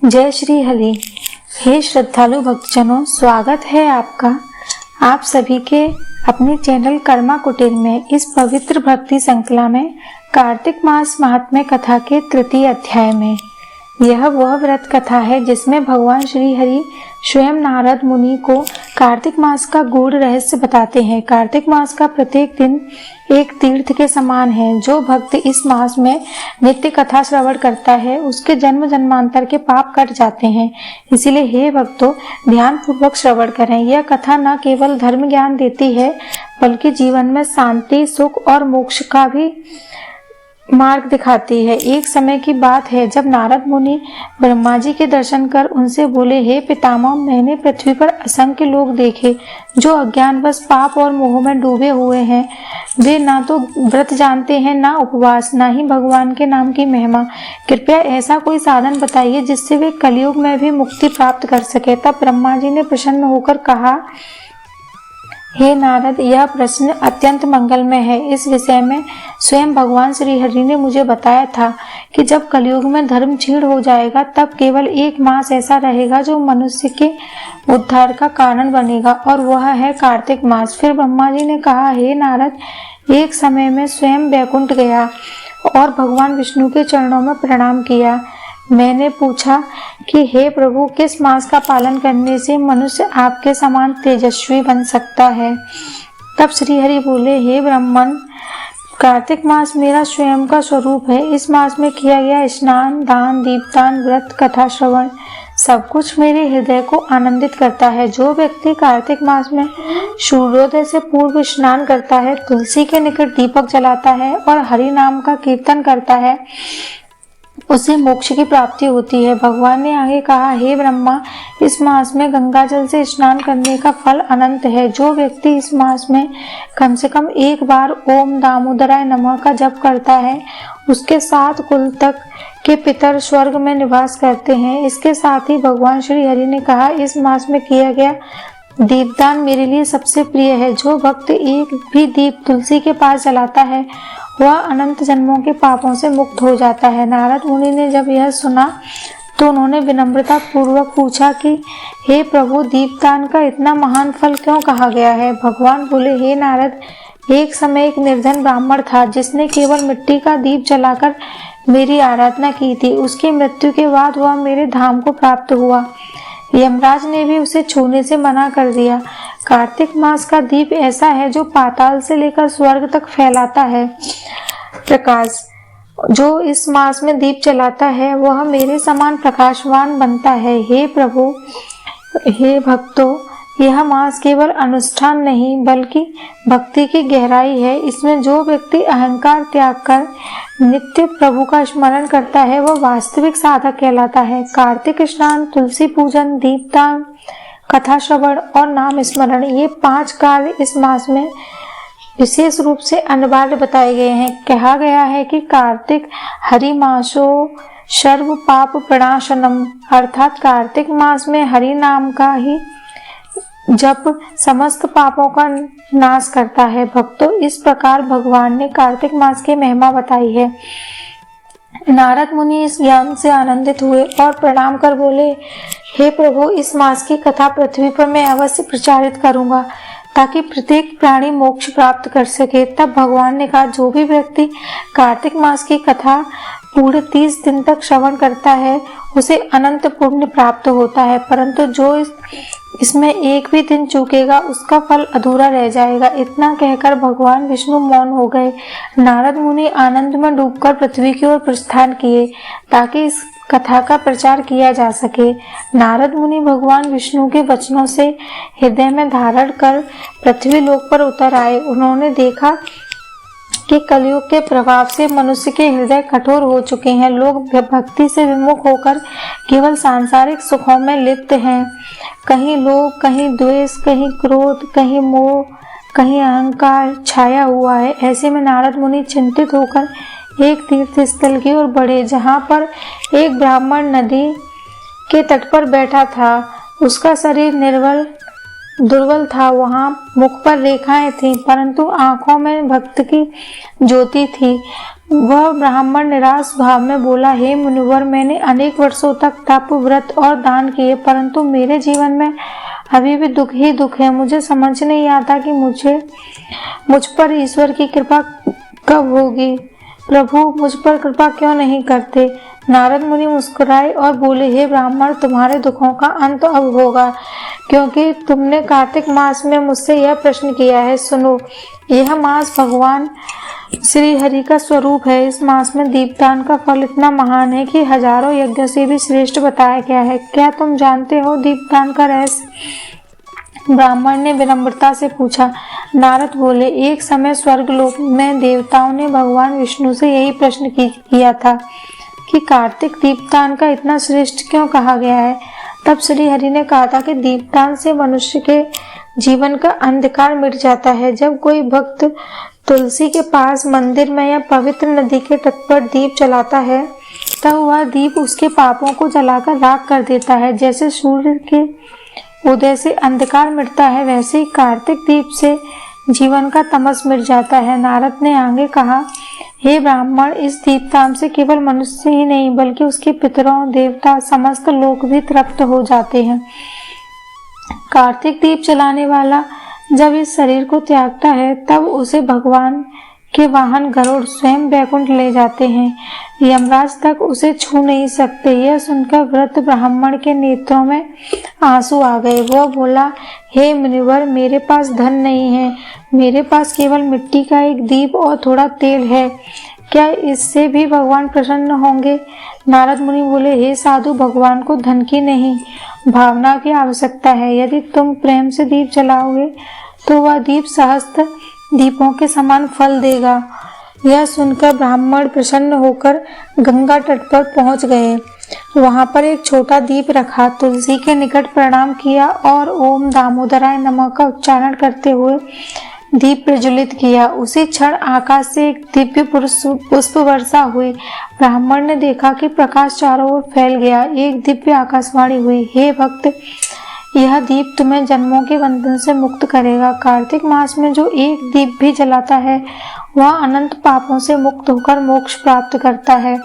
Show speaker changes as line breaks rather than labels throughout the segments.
जय श्री हरि। हे श्रद्धालु भक्तजनों, स्वागत है आपका आप सभी के अपने चैनल कर्मा कुटीर में इस पवित्र भक्ति श्रृंखला में कार्तिक मास महात्म्य कथा के तृतीय अध्याय में। यह वह व्रत कथा है जिसमें भगवान श्री हरि स्वयं नारद मुनि को कार्तिक मास का गूढ़ रहस्य बताते हैं। कार्तिक मास का प्रत्येक दिन एक तीर्थ के समान है। जो भक्त इस मास में नित्य कथा श्रवण करता है उसके जन्म जन्मांतर के पाप कट जाते हैं। इसीलिए हे भक्तों, ध्यान पूर्वक श्रवण करें। यह कथा न केवल धर्म ज्ञान देती है बल्कि जीवन में शांति, सुख और मोक्ष का भी मार्ग दिखाती है। एक समय की बात है जब नारद मुनि ब्रह्मा जी के दर्शन कर उनसे बोले, हे पितामह, मैंने पृथ्वी पर असंख्य लोग देखे जो अज्ञानवश पाप और मोह में डूबे हुए हैं। वे ना तो व्रत जानते हैं, ना उपवास, ना ही भगवान के नाम की महिमा। कृपया ऐसा कोई साधन बताइए जिससे वे कलयुग में भी मुक्ति प्राप्त कर सके। तब ब्रह्मा जी ने प्रसन्न होकर कहा, हे नारद, यह प्रश्न अत्यंत मंगलमय है। इस विषय में स्वयं भगवान श्री हरि ने मुझे बताया था कि जब कलयुग में धर्म क्षीण हो जाएगा तब केवल एक मास ऐसा रहेगा जो मनुष्य के उद्धार का कारण बनेगा, और वह है कार्तिक मास। फिर ब्रह्मा जी ने कहा, हे नारद, एक समय में स्वयं वैकुंठ गया और भगवान विष्णु के चरणों में प्रणाम किया। मैंने पूछा कि हे प्रभु, किस मास का पालन करने से मनुष्य आपके समान तेजस्वी बन सकता है? तब श्री हरि बोले, हे ब्राह्मण, कार्तिक मास मेरा स्वयं का स्वरूप है। इस मास में किया गया स्नान, दान, दीपदान, व्रत, कथा श्रवण सब कुछ मेरे हृदय को आनंदित करता है। जो व्यक्ति कार्तिक मास में सूर्योदय से पूर्व स्नान करता है, तुलसी के निकट दीपक जलाता है और हरि नाम का कीर्तन करता है, उसे मोक्ष की प्राप्ति होती है। भगवान ने आगे कहा, हे ब्रह्मा, इस मास में गंगा जल से स्नान करने का फल अनंत है। जो व्यक्ति इस मास में कम से कम एक बार ओम दामोदराय नमः का जप करता है, उसके 7 कुल तक के पितर स्वर्ग में निवास करते हैं। इसके साथ ही भगवान श्री हरि ने कहा, इस मास में किया गया दीपदान मेरे लिए सबसे प्रिय है। जो भक्त एक भी दीप तुलसी के पास जलाता है वह अनंत जन्मों के पापों से मुक्त हो जाता है। नारद मुनि ने जब यह सुना तो उन्होंने विनम्रता पूर्वक पूछा कि हे प्रभु, दीपदान का इतना महान फल क्यों कहा गया है? भगवान बोले, हे नारद, एक समय एक निर्धन ब्राह्मण था जिसने केवल मिट्टी का दीप जलाकर मेरी आराधना की थी। उसकी मृत्यु के बाद वह मेरे धाम को प्राप्त हुआ। यमराज ने भी उसे छूने से मना कर दिया। कार्तिक मास का दीप ऐसा है जो पाताल से लेकर स्वर्ग तक फैलाता है प्रकाश। जो इस मास में दीप जलाता है वह मेरे समान प्रकाशवान बनता है। हे प्रभु, हे भक्तों, यह मास केवल अनुष्ठान नहीं बल्कि भक्ति की गहराई है। इसमें जो व्यक्ति अहंकार त्याग कर नित्य प्रभु का स्मरण करता है वह वास्तविक साधक कहलाता है। कार्तिक स्नान, तुलसी पूजन, दीपदान, कथा श्रवण और नाम स्मरण, ये 5 कार्य इस मास में विशेष रूप से अनिवार्य बताए गए हैं। कहा गया है कि कार्तिक हरि मासो सर्व पाप प्रणाशनम, अर्थात कार्तिक मास में हरि नाम का ही जप समस्त पापों का नाश करता है। भक्तों, इस प्रकार भगवान ने कार्तिक मास की महिमा बताई है। नारद मुनि इस ज्ञान से आनंदित हुए और प्रणाम कर बोले, हे प्रभु, इस मास की कथा पृथ्वी पर मैं अवश्य प्रचारित करूंगा ताकि प्रत्येक प्राणी मोक्ष प्राप्त कर सके। तब भगवान ने कहा, जो भी व्यक्ति कार्तिक मास की कथा पूरे 30 दिन तक श्रवण करता है उसे अनंत पुण्य प्राप्त होता है, परंतु जो इसमें एक भी दिन चूकेगा उसका फल अधूरा रह जाएगा। इतना कहकर भगवान विष्णु मौन हो गए। नारद मुनि आनंद में डूबकर पृथ्वी की ओर प्रस्थान किए ताकि इस कथा का प्रचार किया जा सके। नारद मुनि भगवान विष्णु के वचनों से हृदय में धारण कर पृथ्वी लोक पर उतर आए। उन्होंने देखा कि कलयुग के प्रभाव से मनुष्य के हृदय कठोर हो चुके हैं। लोग भक्ति से विमुख होकर केवल सांसारिक सुखों में लिप्त हैं। कहीं लोभ, कहीं द्वेष, कहीं क्रोध, कहीं मोह, कहीं अहंकार छाया हुआ है। ऐसे में नारद मुनि चिंतित होकर एक तीर्थ स्थल की ओर बढ़े जहाँ पर एक ब्राह्मण नदी के तट पर बैठा था। उसका शरीर दुर्बल था। वहाँ मुख पर रेखाएं थीं परंतु आंखों में भक्त की ज्योति थी। वह ब्राह्मण निराश भाव में बोला, हे मुनिवर, मैंने अनेक वर्षों तक तप, व्रत और दान किए, परंतु मेरे जीवन में अभी भी दुख ही दुख है। मुझे समझ नहीं आता कि मुझ पर ईश्वर की कृपा कब होगी। प्रभु मुझ पर कृपा क्यों नहीं करते। नारद मुनि मुस्कुराए और बोले, हे ब्राह्मण, तुम्हारे दुखों का अंत अब होगा, क्योंकि तुमने कार्तिक मास में मुझसे यह प्रश्न किया है। सुनो, यह मास भगवान श्री हरि का स्वरूप है। इस मास में दीपदान का फल इतना महान है कि हजारों यज्ञों से भी श्रेष्ठ बताया गया है। क्या तुम जानते हो दीपदान का रहस्य? ब्राह्मण ने विनम्रता से पूछा। नारद बोले, एक समय स्वर्गलोक में देवताओं ने भगवान विष्णु से यही प्रश्न किया था कि कार्तिक दीपदान का इतना श्रेष्ठ क्यों कहा गया है। तब श्री हरि ने कहा था कि दीपदान से मनुष्य के जीवन का अंधकार मिट जाता है। जब कोई भक्त तुलसी के पास, मंदिर में या पवित्र नदी के तट पर दीप जलाता है, तब वह दीप उसके पापों को जलाकर राख कर देता है। जैसे सूर्य के उदय से अंधकार मिटता है, वैसे ही कार्तिक दीप से जीवन का तमस मिट जाता है। नारद ने आगे कहा, हे ब्राह्मण, इस दीपदान से केवल मनुष्य ही नहीं बल्कि उसके पितरों, देवता, समस्त लोग भी तृप्त हो जाते हैं। कार्तिक दीप जलाने वाला जब इस शरीर को त्यागता है, तब उसे भगवान के वाहन गरुड़ स्वयं बैकुंठ ले जाते हैं। यमराज तक उसे छू नहीं सकते। यह सुनकर वृद्ध ब्राह्मण के नेत्रों में आंसू आ गए। वह बोला, हे मुनिवर, मेरे पास धन नहीं है, मेरे पास केवल मिट्टी का एक दीप और थोड़ा तेल है। क्या इससे भी भगवान प्रसन्न होंगे? नारद मुनि बोले, हे साधु, भगवान को धन की नहीं, भावना की आवश्यकता है। यदि तुम प्रेम से दीप जलाओगे तो वह दीप सहस्त्र दीपों के समान फल देगा। यह सुनकर ब्राह्मण प्रसन्न होकर गंगा तट पर पहुंच गए। वहां पर एक छोटा दीप रखा, तुलसी के निकट प्रणाम किया और ओम दामोदराय नमः का उच्चारण करते हुए दीप प्रज्वलित किया। उसी क्षण आकाश से एक दिव्य पुष्प वर्षा हुई। ब्राह्मण ने देखा कि प्रकाश चारों ओर फैल गया। एक दिव्य आकाशवाणी हुई, हे भक्त, यह दीप तुम्हें जन्मों के बंधन से मुक्त करेगा। कार्तिक मास में जो एक दीप भी जलाता है, वह अनंत पापों से मुक्त होकर मोक्ष प्राप्त करता है।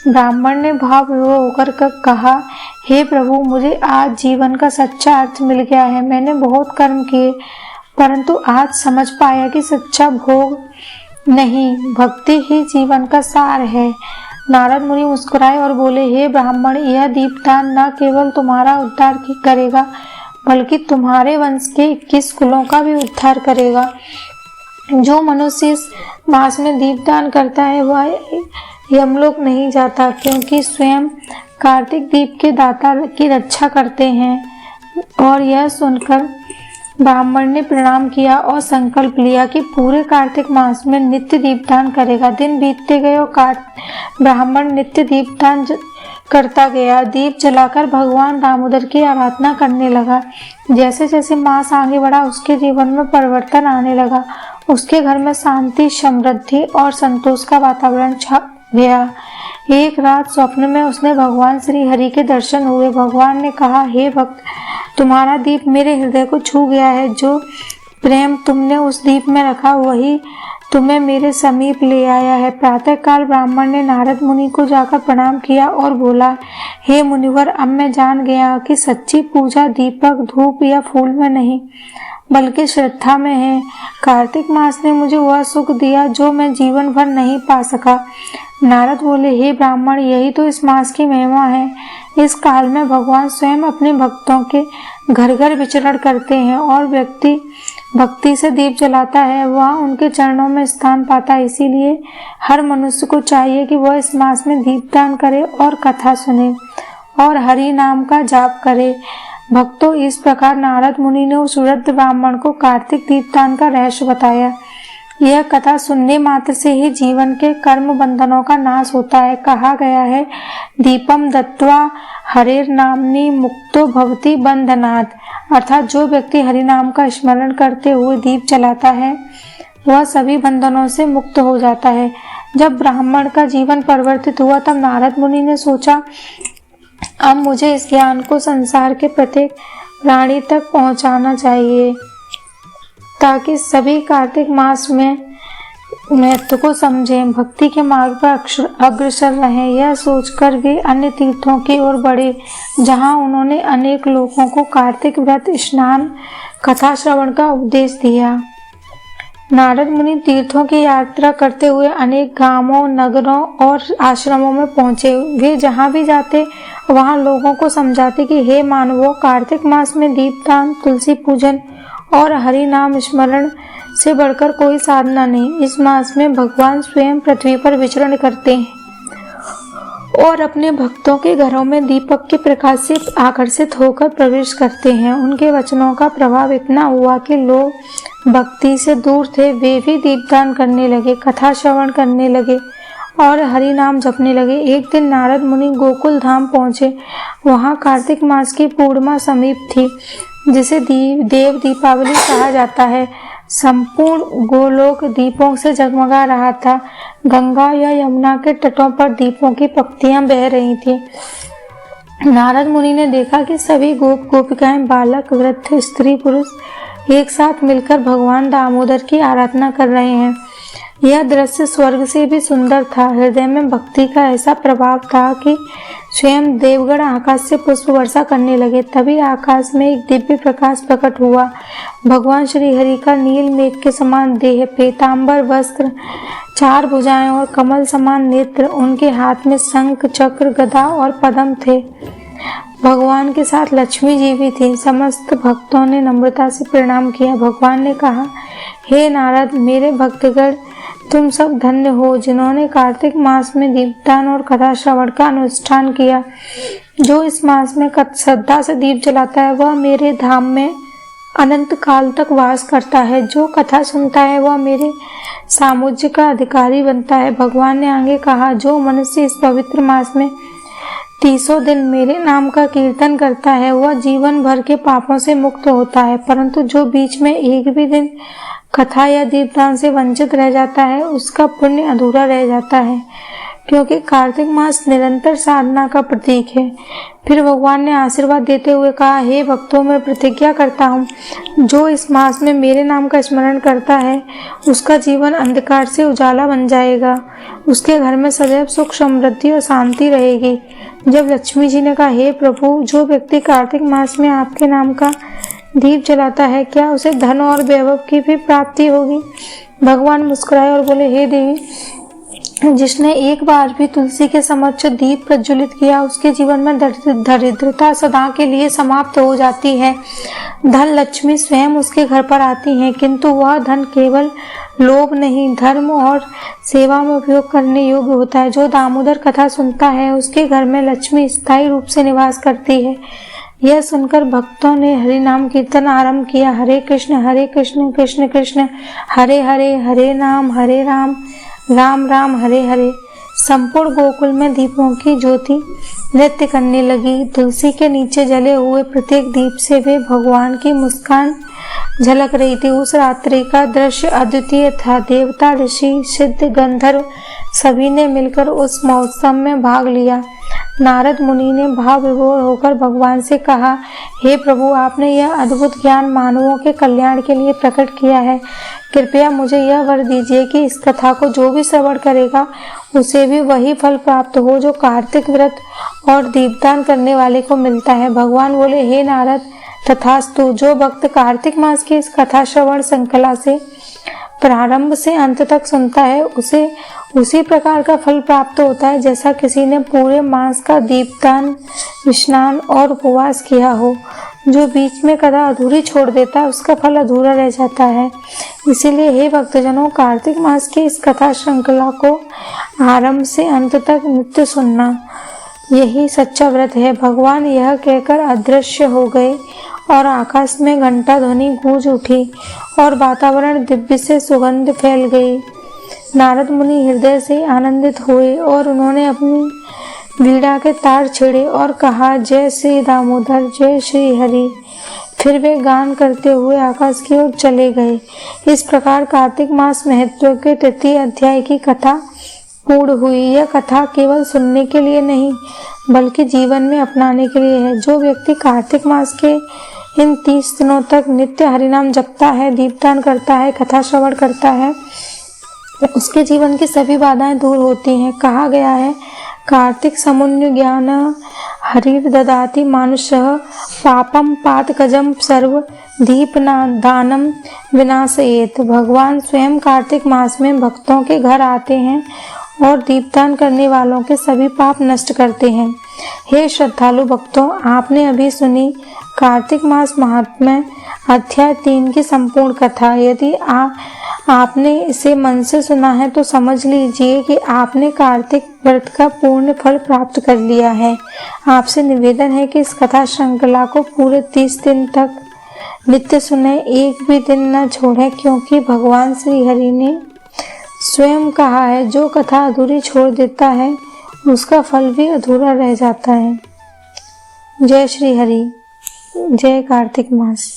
ब्राह्मण ने भाव विभोर होकर कहा, हे प्रभु, मुझे आज जीवन का सच्चा अर्थ मिल गया है। मैंने बहुत कर्म किए, परंतु आज समझ पाया कि सच्चा भोग नहीं, भक्ति ही जीवन का सार है। नारद मुनि मुस्कुराए और बोले, हे ब्राह्मण, यह दीपदान न केवल तुम्हारा उद्धार करेगा बल्कि तुम्हारे वंश के 21 कुलों का भी उद्धार करेगा। जो मनुष्य इस मास में दीपदान करता है वह यमलोक नहीं जाता, क्योंकि स्वयं कार्तिक दीप के दाता की रक्षा करते हैं। और यह सुनकर ब्राह्मण ने प्रणाम किया और संकल्प लिया कि पूरे कार्तिक मास में नित्य दीपदान करेगा। दिन बीतते गए और ब्राह्मण नित्य दीपदान करता गया। दीप जलाकर भगवान दामोदर की आराधना करने लगा। जैसे जैसे मास आगे बढ़ा, उसके जीवन में परिवर्तन आने लगा। उसके घर में शांति, समृद्धि और संतोष का वातावरण छा गया। एक रात स्वप्न में उसने भगवान श्री हरि के दर्शन हुए। भगवान ने कहा, हे भक्त, तुम्हारा दीप मेरे हृदय को छू गया है। जो प्रेम तुमने उस दीप में रखा, वही तुम्हें मेरे समीप ले आया है। प्रातःकाल ब्राह्मण ने नारद मुनि को जाकर प्रणाम किया और बोला, हे मुनिवर, अब मैं जान गया कि सच्ची पूजा दीपक, धूप या फूल में नहीं बल्कि श्रद्धा में है। कार्तिक मास ने मुझे वह सुख दिया जो मैं जीवन भर नहीं पा सका। नारद बोले, हे ब्राह्मण, यही तो इस मास की महिमा है। इस काल में भगवान स्वयं अपने भक्तों के घर घर विचरण करते हैं और व्यक्ति भक्ति से दीप जलाता है, वह उनके चरणों में स्थान पाता है। इसीलिए हर मनुष्य को चाहिए कि वह इस मास में दीपदान करे और कथा सुने और हरि नाम का जाप करे। भक्तों, इस प्रकार नारद मुनि ने उस वृद्ध ब्राह्मण को कार्तिक दीपदान का रहस्य बताया। यह कथा सुनने मात्र से ही जीवन के कर्म बंधनों का नाश होता है। कहा गया है, दीपम दत्वा हरेर नामनी मुक्तो भवति बंधनात्, अर्थात जो व्यक्ति हरि नाम का स्मरण करते हुए दीप जलाता है वह सभी बंधनों से मुक्त हो जाता है। जब ब्राह्मण का जीवन परिवर्तित हुआ, तब नारद मुनि ने सोचा, अब मुझे इस ज्ञान को संसार के प्रत्येक प्राणी तक पहुंचाना चाहिए, ताकि सभी कार्तिक मास में महत्व को समझें, भक्ति के मार्ग पर अग्रसर रहें। यह सोचकर वे अन्य तीर्थों की ओर बढ़े जहां उन्होंने अनेक लोगों को कार्तिक व्रत, स्नान, कथा श्रवण का उपदेश दिया। नारद मुनि तीर्थों की यात्रा करते हुए अनेक गांवों, नगरों और आश्रमों में पहुंचे। वे जहां भी जाते वहां लोगों को समझाते कि हे मानवों, कार्तिक मास में दीपदान, तुलसी पूजन और हरि नाम स्मरण से बढ़कर कोई साधना नहीं। इस मास में भगवान स्वयं पृथ्वी पर विचरण करते हैं और अपने भक्तों के घरों में दीपक के प्रकाश से आकर्षित होकर प्रवेश करते हैं। उनके वचनों का प्रभाव इतना हुआ कि लोग भक्ति से दूर थे वे भी दीपदान करने लगे, कथा श्रवण करने लगे और हरि नाम जपने लगे। एक दिन नारद मुनि गोकुल धाम पहुंचे। वहां कार्तिक मास की पूर्णिमा समीप थी, जिसे देव दीपावली कहा जाता है। संपूर्ण गोलोक दीपों से जगमगा रहा था। गंगा या यमुना के तटों पर दीपों की पंक्तियां बह रही थी। नारद मुनि ने देखा कि सभी गोप गोपिकाएं, बालक, वृद्ध, स्त्री, पुरुष एक साथ मिलकर भगवान दामोदर की आराधना कर रहे हैं। यह दृश्य स्वर्ग से भी सुंदर था। हृदय में भक्ति का ऐसा प्रभाव था कि स्वयं देवगण आकाश से पुष्प वर्षा करने लगे। तभी आकाश में एक दिव्य प्रकाश प्रकट हुआ। भगवान श्री हरि का नील मेघ के समान देह, पीतांबर वस्त्र, 4 भुजाएं और कमल समान नेत्र। उनके हाथ में शंख, चक्र, गदा और पद्म थे। भगवान के साथ लक्ष्मी जी भी थी। समस्त भक्तों ने नम्रता से प्रणाम किया। भगवान ने कहा, हे नारद, मेरे भक्तगण, तुम सब धन्य हो जिन्होंने कार्तिक मास में दीपदान और कथा श्रवण का अनुष्ठान किया। जो इस मास में श्रद्धा से दीप जलाता है वह मेरे धाम में अनंत काल तक वास करता है। जो कथा सुनता है वह मेरे सामुज्य का अधिकारी बनता है। भगवान ने आगे कहा, जो मनुष्य इस पवित्र मास में 30 दिन मेरे नाम का कीर्तन करता है वह जीवन भर के पापों से मुक्त होता है। परंतु जो बीच में एक भी दिन कथा या दीपदान से वंचित रह जाता है उसका पुण्य अधूरा रह जाता है, क्योंकि कार्तिक मास निरंतर साधना का प्रतीक है। फिर भगवान ने आशीर्वाद देते हुए कहा, हे भक्तों, मैं प्रतिज्ञा करता हूँ, जो इस मास में मेरे नाम का स्मरण करता है उसका जीवन अंधकार से उजाला बन जाएगा। उसके घर में सदैव सुख, समृद्धि और शांति रहेगी। जब लक्ष्मी जी ने कहा, हे प्रभु, जो व्यक्ति कार्तिक मास में आपके नाम का दीप जलाता है क्या उसे धन और वैभव की भी प्राप्ति होगी? भगवान मुस्कुराए और बोले, हे देवी, जिसने एक बार भी तुलसी के समक्ष दीप प्रज्वलित किया उसके जीवन में दरिद्रता सदा के लिए समाप्त हो जाती है। धन लक्ष्मी स्वयं उसके घर पर आती हैं, किंतु वह धन केवल लोभ नहीं, धर्म और सेवा में उपयोग करने योग्य होता है। जो दामोदर कथा सुनता है उसके घर में लक्ष्मी स्थायी रूप से निवास करती है। यह सुनकर भक्तों ने हरि नाम कीर्तन आरंभ किया। हरे कृष्ण कृष्ण कृष्ण हरे हरे, हरे राम राम राम हरे हरे। संपूर्ण गोकुल में दीपों की ज्योति नृत्य करने लगी। तुलसी के नीचे जले हुए प्रत्येक दीप से वे भगवान की मुस्कान झलक रही थी। उस रात्रि का दृश्य अद्वितीय था। देवता, ऋषि, सिद्ध, गंधर्व सभी ने मिलकर उस महोत्सव में भाग लिया। नारद मुनि ने भाव विभोर होकर भगवान से कहा, हे प्रभु, आपने यह अद्भुत ज्ञान मानवों के कल्याण के लिए प्रकट किया है। कृपया मुझे यह वर दीजिए कि इस कथा को जो भी श्रवण करेगा उसे भी वही फल प्राप्त हो जो कार्तिक व्रत और दीपदान करने वाले को मिलता है। भगवान बोले, हे नारद, तथास्तु। जो भक्त कार्तिक मास की इस कथा श्रवण श्रृंखला से प्रारंभ से अंत तक सुनता है उसे उसी प्रकार का फल प्राप्त होता है जैसा किसी ने पूरे मास का दीपदान, स्नान और उपवास किया हो। जो बीच में कथा अधूरी छोड़ देता है उसका फल अधूरा रह जाता है। इसीलिए हे भक्तजनों, कार्तिक मास की इस कथा श्रृंखला को आरंभ से अंत तक नित्य सुनना, यही सच्चा व्रत है। भगवान यह कहकर अदृश्य हो गए और आकाश में घंटा ध्वनि गूंज उठी और वातावरण दिव्य से सुगंध फैल गई। नारद मुनि हृदय से आनंदित हुए और उन्होंने अपनी वीणा के तार छेड़े और कहा, जय श्री दामोदर, जय श्री हरि। फिर वे गान करते हुए आकाश की ओर चले गए। इस प्रकार कार्तिक मास महत्व के 3 अध्याय की कथा पूर्ण हुई। यह कथा केवल सुनने के लिए नहीं बल्कि जीवन में अपनाने के लिए है। जो व्यक्ति कार्तिक मास के इन 30 दिनों तक नित्य हरिनाम जपता है, दीपदान करता है, कथा श्रवण करता है उसके जीवन की सभी बाधाएं दूर होती हैं। कहा गया है, कार्तिक समुन्य ज्ञान हरिर ददाति मानुषः पापम पातकजम सर्व दीपना दानम विनाशयेत। भगवान स्वयं कार्तिक मास में भक्तों के घर आते हैं और दीपदान करने वालों के सभी पाप नष्ट करते हैं। हे श्रद्धालु भक्तों, आपने अभी सुनी कार्तिक मास महात्म्य अध्याय 3 की संपूर्ण कथा। यदि आपने इसे मन से सुना है तो समझ लीजिए कि आपने कार्तिक व्रत का पूर्ण फल प्राप्त कर लिया है। आपसे निवेदन है कि इस कथा श्रृंखला को पूरे 30 दिन तक नित्य सुने, एक भी दिन न छोड़ें, क्योंकि भगवान श्री हरि ने स्वयं कहा है, जो कथा अधूरी छोड़ देता है उसका फल भी अधूरा रह जाता है। जय श्री हरि, जय कार्तिक मास।